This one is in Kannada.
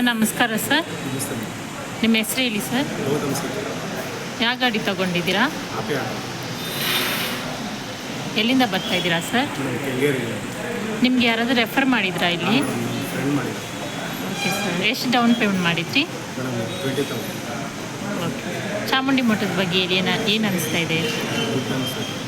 ಸರ್ ನಮಸ್ಕಾರ ಸರ್. ನಮಸ್ತೆ. ನಿಮ್ಮ ಹೆಸರು ಹೇಳಿ ಸರ್. ಗೌತಮ್ ಸರ್. ಯಾವ ಗಾಡಿ ತೊಗೊಂಡಿದ್ದೀರಾ? ಆಪೆ ಎಲ್ಲಿಂದ ಬರ್ತಾ ಇದ್ದೀರಾ ಸರ್? ಕೆಂಗೇರಿ. ನಿಮ್ಗೆ ಯಾರಾದರೂ ರೆಫರ್ ಮಾಡಿದ್ರಾ ಇಲ್ಲಿ? ಫ್ರೆಂಡ್ ಮಾಡಿದ್ರು. Okay sir. ಎಷ್ಟು ಡೌನ್ ಪೇಮೆಂಟ್ ಮಾಡಿದ್ರಿ? ಮೇಡಮ್ 20,000. ಓಕೆ. ಚಾಮುಂಡಿ ಮಠದ ಬಗ್ಗೆ ಏನು ಅನಿಸ್ತಾ ಇದೆ? ಗುಡ್ ಅನಿಸ್ತದೆ.